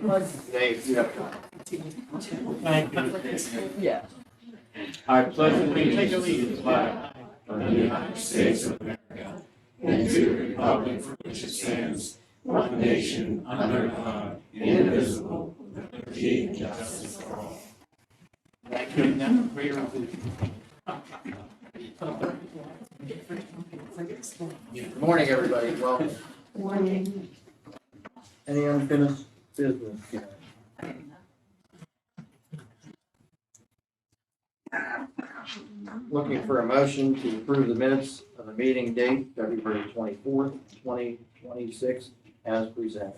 Dave, you have Thank you. Yeah. I pledge allegiance to the flag of the United States of America and to the republic for which it stands, one nation, under God, indivisible, with liberty and justice for all. Thank you. Now, for your- Good morning, everybody. Welcome. Morning. Any unfinished business? Looking for a motion to approve the minutes of the meeting date, February 24th, 2026, as presented.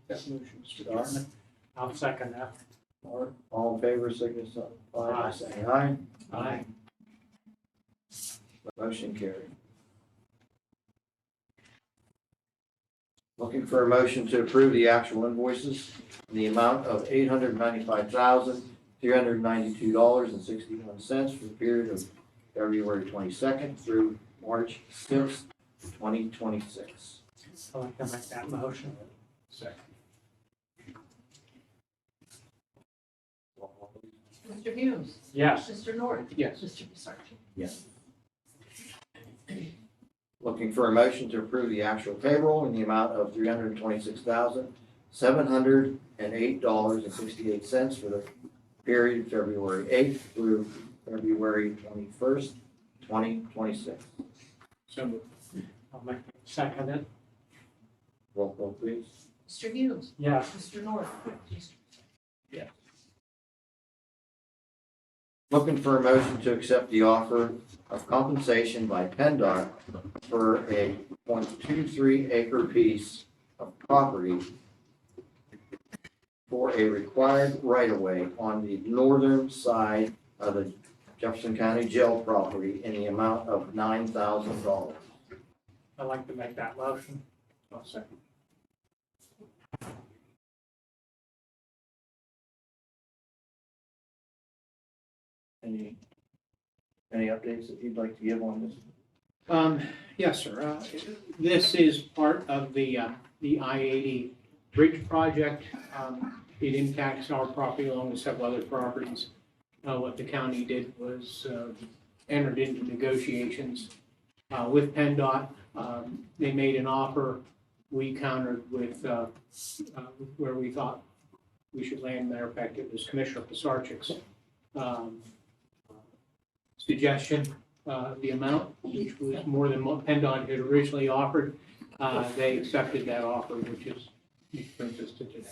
That motion, Mr. Dartmouth. I'll second that. All in favor, signify by saying aye. Aye. Motion carried. Looking for a motion to approve the actual invoices in the amount of $895,392.61 for the period of February 22nd through March 6th, 2026. I'd like to make that motion. Second. Mr. Hughes. Yes. Mr. North. Yes. Mr. Pisarcki. Yes. Looking for a motion to approve the actual payroll in the amount of $326,708.68 for the period February 8th through February 21st, 2026. So I'll make second it. Roll call, please. Mr. Hughes. Yes. Mr. North. Looking for a motion to accept the offer of compensation by PennDOT for a .23 acre piece of property for a required right-of-way on the northern side of the Jefferson County Jail property in the amount of $9,000. I'd like to make that motion. I'll second. Any updates that you'd like to give on this? Yes, sir. This is part of the I-80 bridge project. It impacts our property along with several other properties. What the county did was entered into negotiations with PennDOT. They made an offer. We countered with where we thought we should land there. In fact, it was Commissioner Pisarcik's suggestion. The amount, which was more than what PennDOT had originally offered. They accepted that offer, which brings us to today.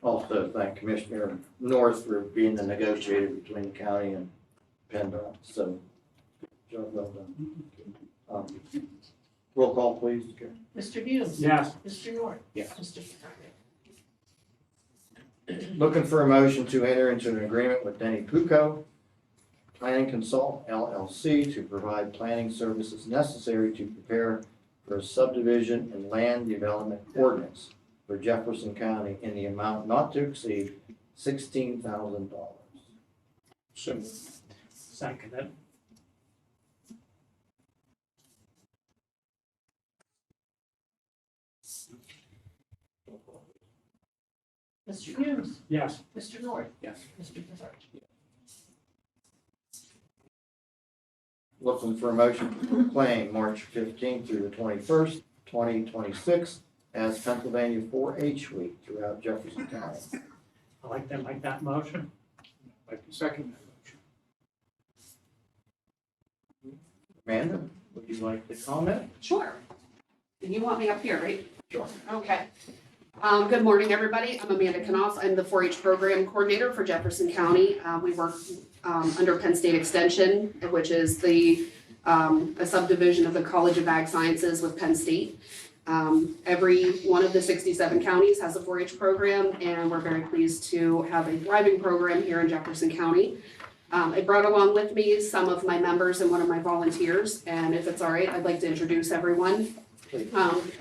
Also, thank Commissioner North for being the negotiator between the county and PennDOT. So, job well done. Roll call, please. Mr. Hughes. Yes. Mr. North. Yes. Mr. Pisarcki. Looking for a motion to enter into an agreement with Denny Pucco Planning Consult LLC to provide planning services necessary to prepare for a subdivision and land development ordinance for Jefferson County in the amount not to exceed $16,000. So, Second it. Mr. Hughes. Yes. Mr. North. yes. Mr. Pisarcki. Looking for a motion to proclaim March 15th through the 21st, 2026 as Pennsylvania 4-H Week throughout Jefferson County. I'd like to make that motion. I'd like to second that motion. Amanda, would you like to comment? Sure. You want me up here, right? Sure. Okay. Good morning, everybody. I'm Amanda Knaus. I'm the 4-H program coordinator for Jefferson County. We work under Penn State Extension, which is a subdivision of the College of Ag Sciences with Penn State. Every one of the 67 counties has a 4-H program, and we're very pleased to have a thriving program here in Jefferson County. I brought along with me some of my members and one of my volunteers, and if it's all right, I'd like to introduce everyone.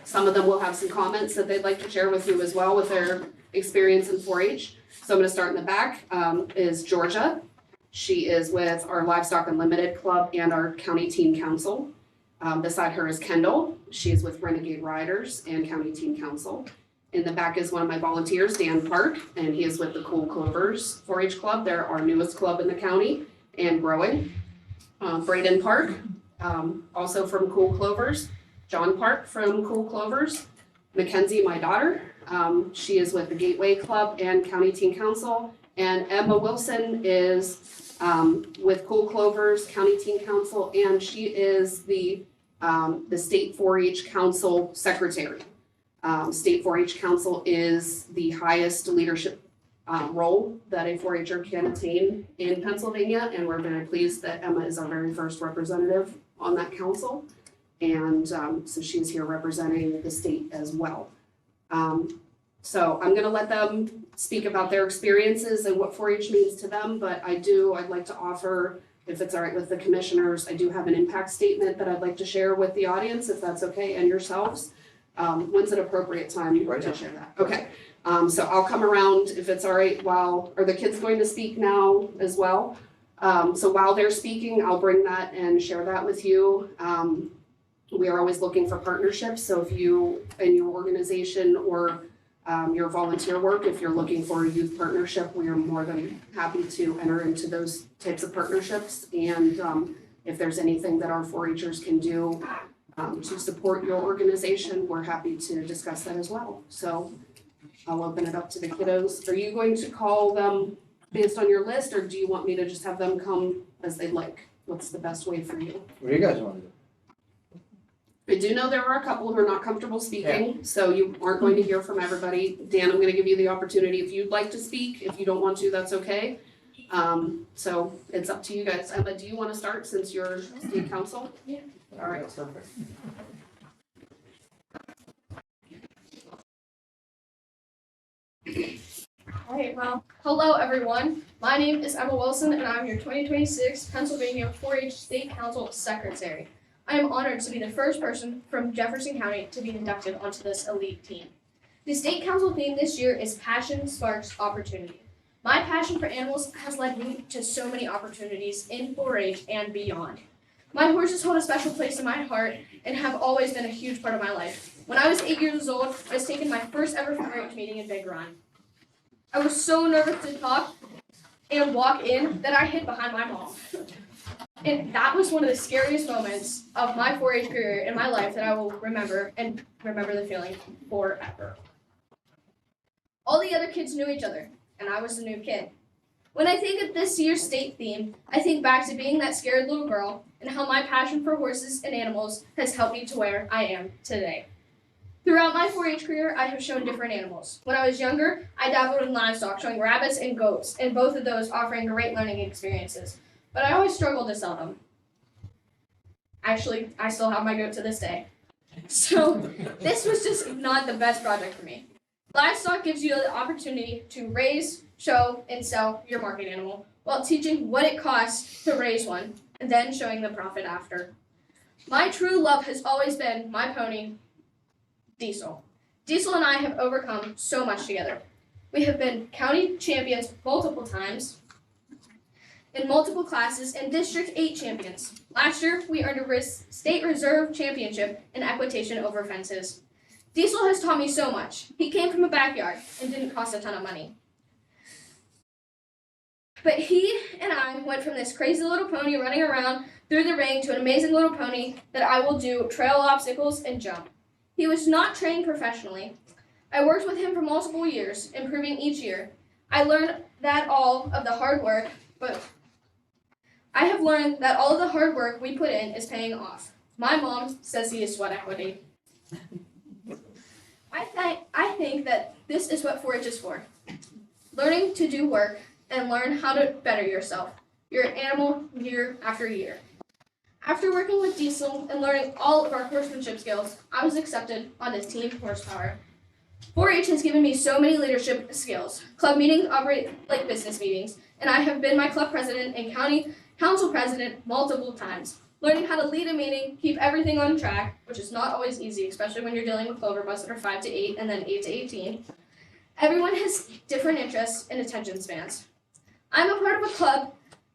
Some of them will have some comments that they'd like to share with you as well with their experience in 4-H. So I'm going to start in the back, is Georgia. She is with our Livestock Unlimited Club and our county team council. Beside her is Kendall. She is with Renegade Riders and county team council. In the back is one of my volunteers, Dan Park, and he is with the Cool Clovers 4-H Club. They're our newest club in the county and growing. Braden Park, also from Cool Clovers. John Park from Cool Clovers. Mackenzie, my daughter, she is with the Gateway Club and County Teen Council. And Emma Wilson is with Cool Clovers, County Teen Council, and she is the State 4-H Council Secretary. State 4-H Council is the highest leadership role that a 4-H'er can attain in Pennsylvania, and we're very pleased that Emma is our very first representative on that council. And so she's here representing the state as well. So I'm gonna let them speak about their experiences and what 4-H means to them, but I'd like to offer, if it's all right with the commissioners, I do have an impact statement that I'd like to share with the audience, if that's okay, and yourselves. When's an appropriate time Right to now. share that? Okay, so I'll come around, if it's all right, are the kids going to speak now as well? So while they're speaking, I'll bring that and share that with you. We are always looking for partnerships, so if you, in your organization or your volunteer work, if you're looking for a youth partnership, we are more than happy to enter into those types of partnerships. And if there's anything that our 4-H'ers can do to support your organization, we're happy to discuss that as well. So I'll open it up to the kiddos. Are you going to call them based on your list, or do you want me to just have them come as they'd like? What's the best way for you? What do you guys want to do? I do know there are a couple who are not comfortable speaking, so you aren't going to hear from everybody. Dan, I'm gonna give you the opportunity if you'd like to speak. If you don't want to, that's okay. So it's up to you guys. Emma, do you wanna start since you're state council? Yeah. All right. Perfect. Alright, well, hello everyone. My name is Emma Wilson and I'm your 2026 Pennsylvania 4-H State Council Secretary. I am honored to be the first person from Jefferson County to be inducted onto this elite team. The State Council theme this year is Passion Sparks Opportunity. My passion for animals has led me to so many opportunities in 4-H and beyond. My horses hold a special place in my heart and have always been a huge part of my life. When I was 8 years old, I was taking my first ever 4-H meeting in Big Run. I was so nervous to talk and walk in that I hid behind my mom. And that was one of the scariest moments of my 4-H career in my life that I will remember and remember the feeling forever. All the other kids knew each other, and I was the new kid. When I think of this year's state theme, I think back to being that scared little girl and how my passion for horses and animals has helped me to where I am today. Throughout my 4-H career, I have shown different animals. When I was younger, I dabbled in livestock, showing rabbits and goats, and both of those offering great learning experiences. But I always struggled to sell them. Actually, I still have my goat to this day. So this was just not the best project for me. Livestock gives you the opportunity to raise, show, and sell your market animal while teaching what it costs to raise one and then showing the profit after. My true love has always been my pony, Diesel. Diesel and I have overcome so much together. We have been county champions multiple times, in multiple classes, and District 8 champions. Last year, we earned a state reserve championship in equitation over fences. Diesel has taught me so much. He came from a backyard and didn't cost a ton of money. But he and I went from this crazy little pony running around through the ring to an amazing little pony that I will do trail obstacles and jump. He was not trained professionally. I worked with him for multiple years, improving each year. I have learned that all of the hard work we put in is paying off. My mom says he is sweat equity. I think that this is what 4-H is for. Learning to do work and learn how to better yourself, your animal, year after year. After working with Diesel and learning all of our horsemanship skills, I was accepted on his team horsepower. 4-H has given me so many leadership skills. Club meetings operate like business meetings, and I have been my club president and county council president multiple times. Learning how to lead a meeting, keep everything on track, which is not always easy, especially when you're dealing with clover busts that are 5 to 8 and then 8 to 18. Everyone has different interests and attention spans. I'm a part of a club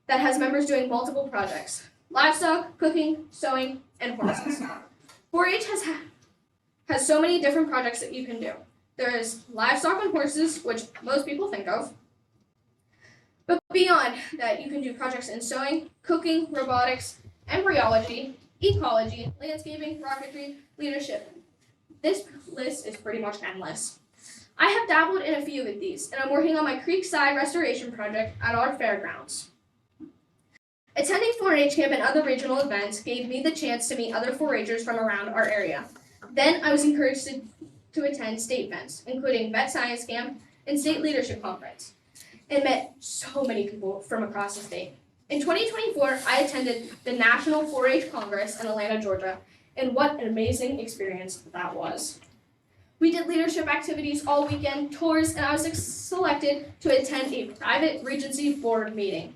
that has members doing multiple projects: livestock, cooking, sewing, and horses. 4-H has so many different projects that you can do. There's livestock and horses, which most people think of. But beyond that, you can do projects in sewing, cooking, robotics, embryology, ecology, landscaping, rocketry, leadership. This list is pretty much endless. I have dabbled in a few of these, and I'm working on my creekside restoration project at our fairgrounds. Attending 4-H camp and other regional events gave me the chance to meet other 4-Hers from around our area. Then I was encouraged to attend state events, including Vet Science Camp and State Leadership Conference, and met so many people from across the state. In 2024, I attended the National 4-H Congress in Atlanta, Georgia, and what an amazing experience that was. We did leadership activities all weekend, tours, and I was selected to attend a private Regency board meeting.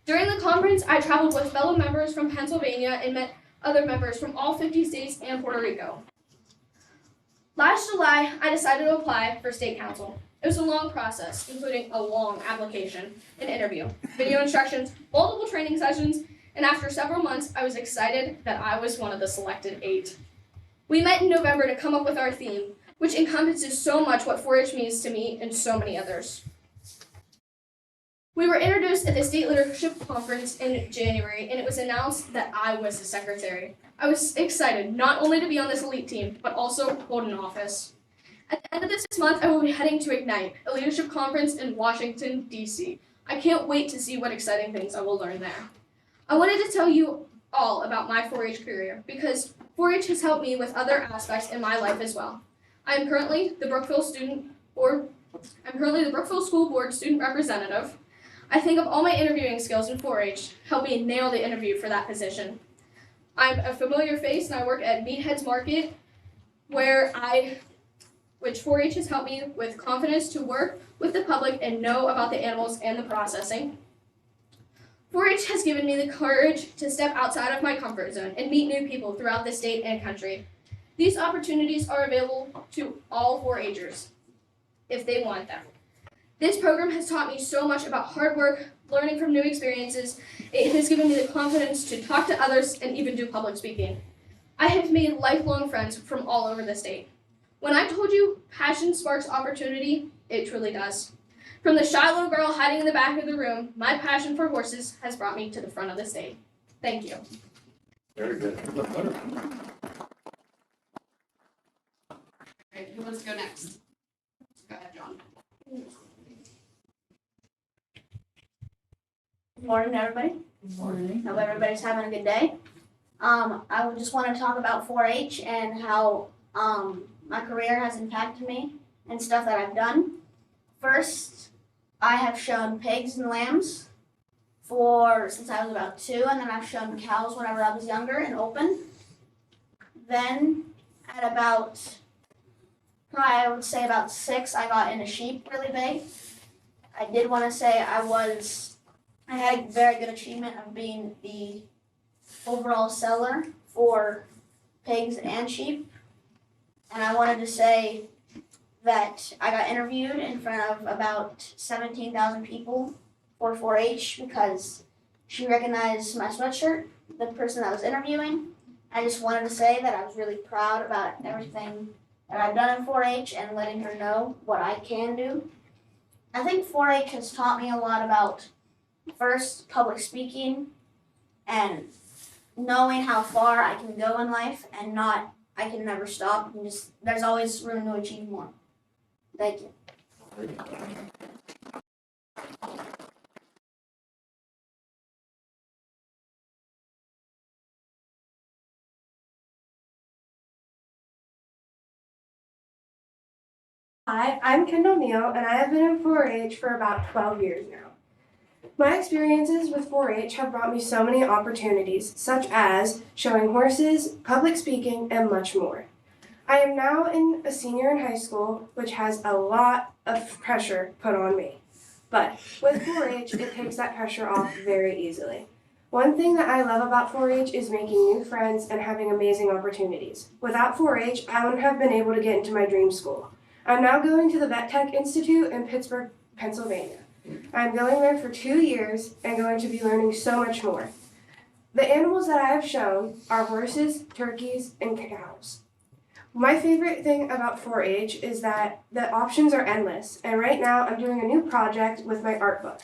During the conference, I traveled with fellow members from Pennsylvania and met other members from all 50 states and Puerto Rico. Last July, I decided to apply for state council. It was a long process, including a long application, an interview, video instructions, multiple training sessions, and after several months, I was excited that I was one of the selected 8. We met in November to come up with our theme, which encompasses so much what 4-H means to me and so many others. We were introduced at the State Leadership Conference in January, and it was announced that I was the secretary. I was excited not only to be on this elite team, but also hold an office. At the end of this month, I will be heading to Ignite, a leadership conference in Washington, D.C. I can't wait to see what exciting things I will learn there. I wanted to tell you all about my 4-H career because 4-H has helped me with other aspects in my life as well. I'm currently the Brookville School Board student representative. I think of all my interviewing skills in 4-H helped me nail the interview for that position. I'm a familiar face and I work at Meatheads Market, which 4-H has helped me with confidence to work with the public and know about the animals and the processing. 4-H has given me the courage to step outside of my comfort zone and meet new people throughout the state and country. These opportunities are available to all 4-Hers if they want them. This program has taught me so much about hard work, learning from new experiences. It has given me the confidence to talk to others and even do public speaking. I have made lifelong friends from all over the state. When I told you passion sparks opportunity, it truly does. From the shy little girl hiding in the back of the room, my passion for horses has brought me to the front of the state. Thank you. Very good. Alright, who wants to go next? Go ahead, John. Good morning, everybody. Good morning. Hope everybody's having a good day. I would just want to talk about 4-H and how my career has impacted me and stuff that I've done. First, I have shown pigs and lambs since I was about 2, and then I've shown cows whenever I was younger and open. Then, at I would say about 6, I got into sheep really big. I did want to say I had a very good achievement of being the overall seller for pigs and sheep. And I wanted to say that I got interviewed in front of about 17,000 people for 4-H because she recognized my sweatshirt, the person that was interviewing. I just wanted to say that I was really proud about everything that I've done in 4-H and letting her know what I can do. I think 4-H has taught me a lot about, first, public speaking and knowing how far I can go in life and I can never stop. And there's always room to achieve more. Thank you. Hi, I'm Kendall Neal, and I have been in 4-H for about 12 years now. My experiences with 4-H have brought me so many opportunities, such as showing horses, public speaking, and much more. I am now a senior in high school, which has a lot of pressure put on me. But with 4-H, it takes that pressure off very easily. One thing that I love about 4-H is making new friends and having amazing opportunities. Without 4-H, I wouldn't have been able to get into my dream school. I'm now going to the Vet Tech Institute in Pittsburgh, Pennsylvania. I'm going there for 2 years and going to be learning so much more. The animals that I have shown are horses, turkeys, and cows. My favorite thing about 4-H is that the options are endless, and right now I'm doing a new project with my art book.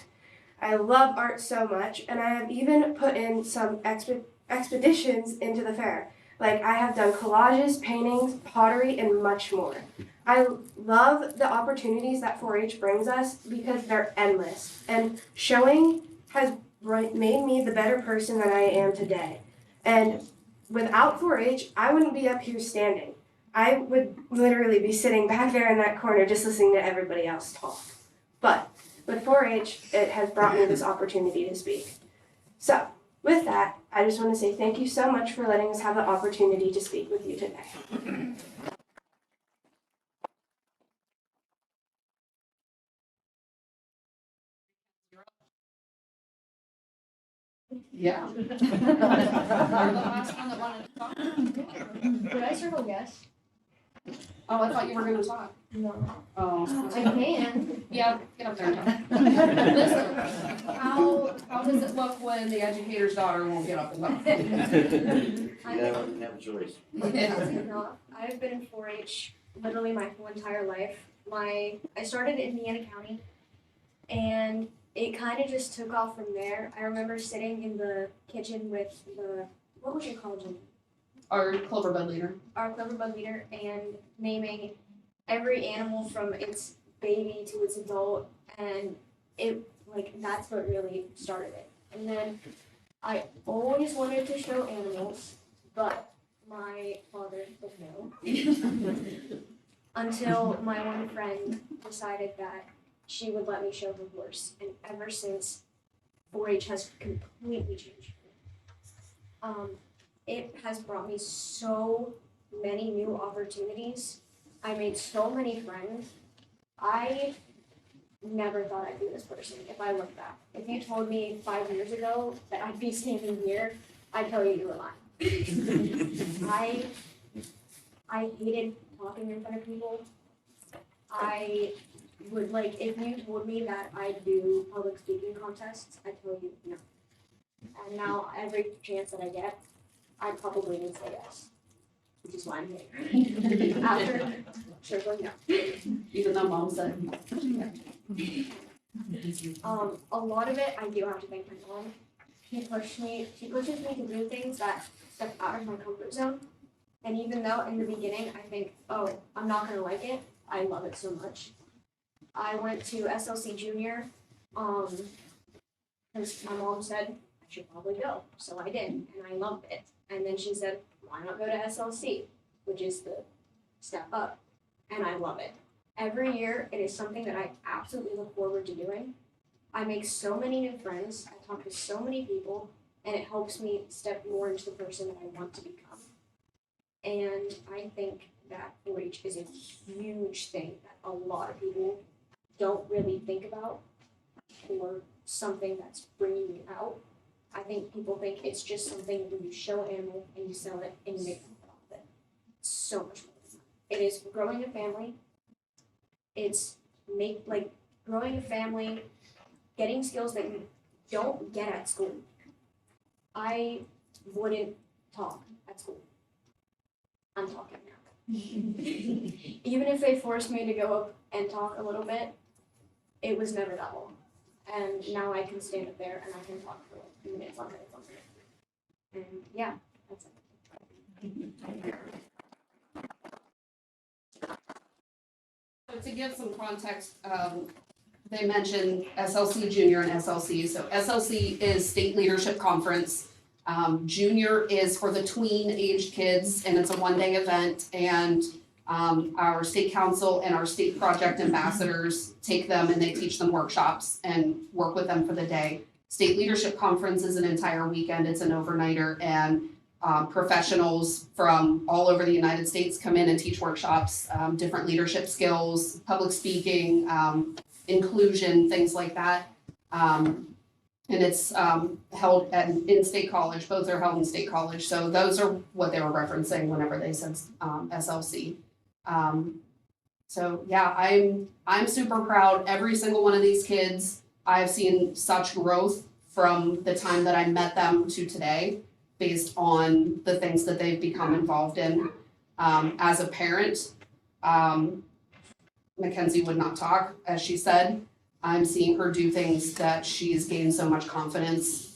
I love art so much, and I have even put in some expeditions into the fair. Like, I have done collages, paintings, pottery, and much more. I love the opportunities that 4-H brings us because they're endless, and showing has made me the better person that I am today. And without 4-H, I wouldn't be up here standing. I would literally be sitting back there in that corner just listening to everybody else talk. But with 4-H, it has brought me this opportunity to speak. So, with that, I just want to say thank you so much for letting us have the opportunity to speak with you today. Yeah. You're the last one that wanted to talk. Could I circle yes? Oh, I thought you were gonna talk. No. Oh. I can. Yeah, get up there and talk. Listen, how does it look when the educator's daughter won't get up and talk? You don't have a choice. No, I've been in 4-H literally my whole entire life. I started in Indiana County, and it kind of just took off from there. I remember sitting in the kitchen with what was your college name? Our Cloverbud leader. Our Cloverbud leader, and naming every animal from its baby to its adult, and that's what really started it. And then I always wanted to show animals, but my father said no. Until my one friend decided that she would let me show her horse, and ever since, 4-H has completely changed me. It has brought me so many new opportunities. I made so many friends. I never thought I'd be this person if I look back. If you told me 5 years ago that I'd be standing here, I'd tell you you were lying. I hated talking in front of people. I would if you told me that I'd do public speaking contests, I'd tell you no. And now every chance that I get, I probably would say yes, which is why I'm here. After, sure, go no. Even though mom said. A lot of it I do have to thank my mom. She pushes me to do things that step out of my comfort zone. And even though in the beginning I think, oh, I'm not gonna like it, I love it so much. I went to SLC Junior, because my mom said I should probably go, so I did, and I loved it. And then she said, why not go to SLC, which is the step up, and I love it. Every year, it is something that I absolutely look forward to doing. I make so many new friends, I talk to so many people, and it helps me step more into the person that I want to become. And I think that 4-H is a huge thing that a lot of people don't really think about, or something that's bringing you out. I think people think it's just something where you show an animal and you sell it and you make a profit. It's so much more than that. It is growing a family. It's growing a family, getting skills that you don't get at school. I wouldn't talk at school. I'm talking now. Even if they forced me to go up and talk a little bit, it was never that long. And now I can stand up there and I can talk for minutes on minutes on minutes. And yeah, that's it. So to give some context, they mentioned SLC Junior and SLC. So SLC is State Leadership Conference. Junior is for the tween-aged kids, and it's a one-day event. And our state council and our state project ambassadors take them and they teach them workshops and work with them for the day. State Leadership Conference is an entire weekend. It's an overnighter, and professionals from all over the United States come in and teach workshops, different leadership skills, public speaking, inclusion, things like that. And it's held in State College. Both are held in State College. So those are what they were referencing whenever they said SLC. So yeah, I'm super proud. Every single one of these kids, I've seen such growth from the time that I met them to today, based on the things that they've become involved in. As a parent, Mackenzie would not talk, as she said. I'm seeing her do things that she's gained so much confidence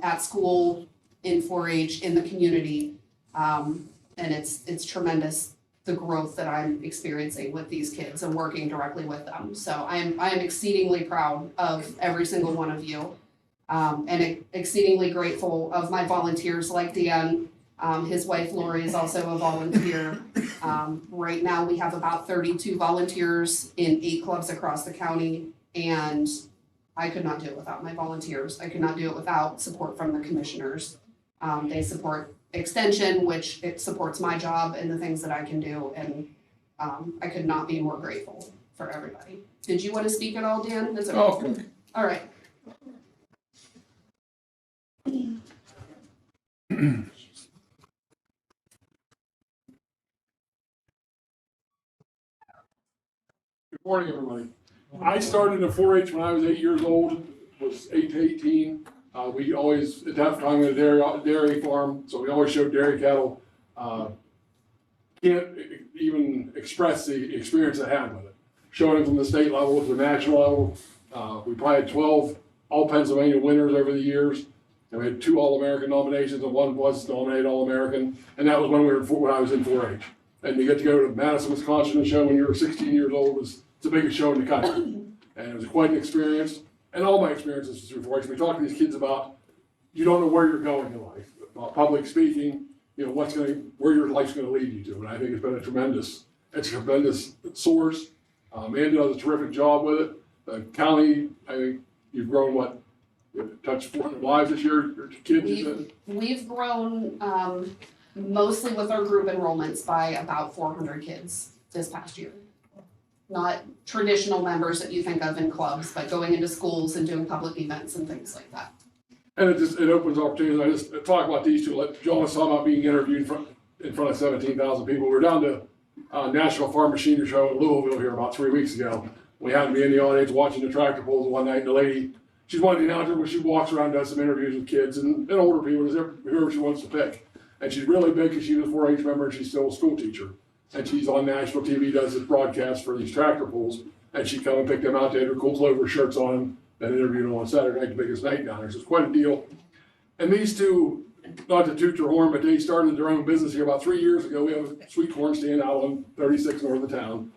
at school, in 4-H, in the community. And it's tremendous, the growth that I'm experiencing with these kids and working directly with them. So I am exceedingly proud of every single one of you. And exceedingly grateful of my volunteers like Dan. His wife Lori is also a volunteer. Right now we have about 32 volunteers in 8 clubs across the county, and I could not do it without my volunteers. I could not do it without support from the commissioners. They support extension, which it supports my job and the things that I can do, and I could not be more grateful for everybody. Did you want to speak at all, Dan? That's okay. Oh, All right. Good morning, everybody. I started in 4-H when I was 8 years old, was 8 to 18. We always, at that time, we had a dairy farm, so we always showed dairy cattle. Can't even express the experience I had with it. Showing it from the state level to the national level. We probably had 12 All-Pennsylvania winners over the years. And we had 2 All-American nominations, and 1 was nominated All-American. And that was when I was in 4-H. And you get to go to Madison, Wisconsin and show when you were 16 years old it's the biggest show in the country. And it was quite an experience. And all my experiences through 4-H, we talk to these kids about, you don't know where you're going in life, about public speaking, you know, where your life's gonna lead you to. And I think it's been a tremendous source. Andy does a terrific job with it. The county, I think you've grown you've touched 400 lives this year, your kids, you said? We've grown, mostly with our group enrollments by about 400 kids this past year. Not traditional members that you think of in clubs, but going into schools and doing public events and things like that. And it opens opportunities. I just talk about these two. Like John was talking about being interviewed in front of 17,000 people. We were down to National Farm Machinery Show in Louisville here about 3 weeks ago. We happened to be in the audience watching the tractor pulls one night, and the lady, she's one of the announcers, but she walks around and does some interviews with kids and older people, whoever she wants to pick. And she's really big because she was a 4-H member and she's still a school teacher. And she's on national TV, does this broadcast for these tractor pulls. And she'd come and pick them out. They had her cool Clover shirts on and interviewed them on Saturday night, the biggest night down there. So it's quite a deal. And these two, not to toot their horn, but they started their own business here about 3 years ago. We have a sweet corn stand out on 36 north of town.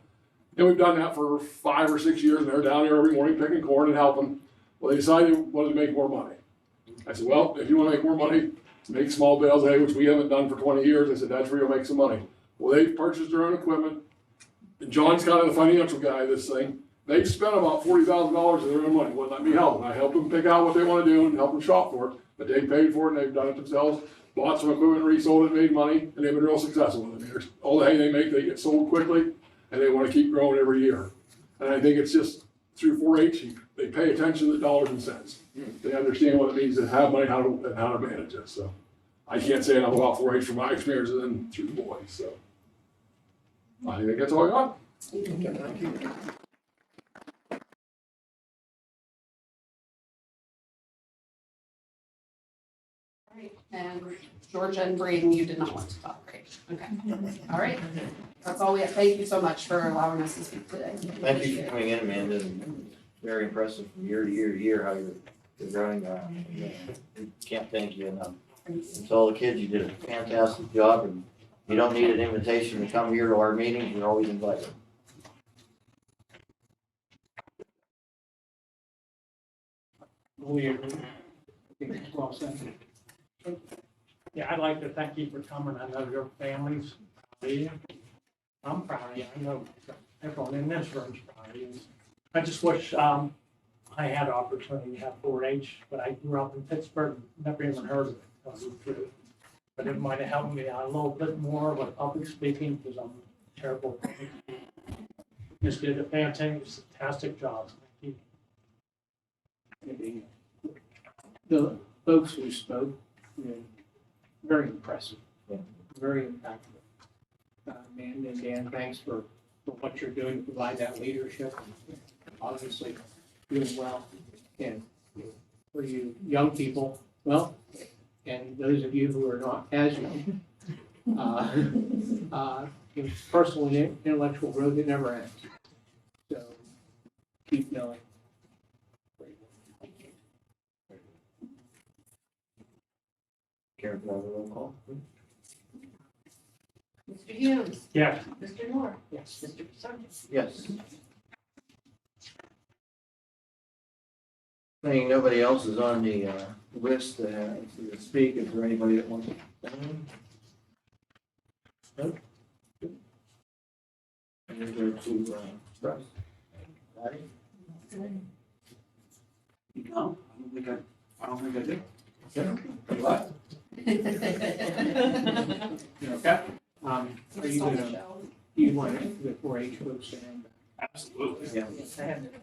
And we've done that for 5 or 6 years. And they're down there every morning picking corn and helping. Well, they decided they wanted to make more money. I said, well, if you want to make more money, make small bales of hay, which we haven't done for 20 years. I said, that's where you'll make some money. Well, they've purchased their own equipment. And John's kind of the financial guy of this thing. They've spent about $40,000 of their own money. Wouldn't let me help them. I help them pick out what they want to do and help them shop for it. But they paid for it and they've done it themselves. Bought some equipment, resold it, made money, and they've been real successful with it. All the hay they make, they get sold quickly, and they want to keep growing every year. And I think it's just through 4-H, they pay attention to dollars and cents. They understand what it means to have money, and how to manage it. So I can't say enough about 4-H from my experiences and through the boys. So I think that's all I got. Thank you. And Georgia and Braden, you did not want to talk, right? Okay. All right. That's all we have. Thank you so much for allowing us to speak today. Thank you for coming in, Amanda. Very impressive from year to year to year how you're growing. Can't thank you enough. And to all the kids, you did a fantastic job, and you don't need an invitation to come here to our meetings. You're always invited. We agree. I think it's well said. Yeah, I'd like to thank you for coming. I know your families, I'm proud of you. I know everyone in this room's proud of you. I just wish I had the opportunity to have 4-H, but I grew up in Pittsburgh, never even heard of it, to tell you the truth. But it might have helped me out a little bit more with public speaking, because I'm terrible at public speaking. Just did a fantastic job. Thank you. The folks who spoke, very impressive, very impactful. Man and Dan, thanks for what you're doing to provide that leadership. Obviously, doing well. And for you young people, well, and those of you who are not as young, Personal and intellectual growth, it never ends. So keep going. Karen, can I have a roll call? Mr. Hughes. Yes. Mr. Moore. Yes. Mr. Sargent. Yes. Seeing nobody else is on the list to speak, is there anybody that wants to? Nope. And then go to Russ. Patty? No, I don't think I did. What? Okay. Are you gonna, you want the 4-H folks to hand back? Absolutely. Yeah. Yes, I have it.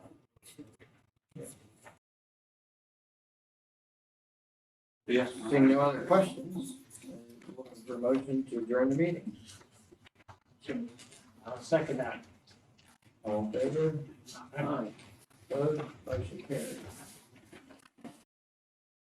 Yeah. Seeing no other questions, looking for a motion to adjourn the meeting. I'll second that. All in favor? Aye. Opposed? Motion carries.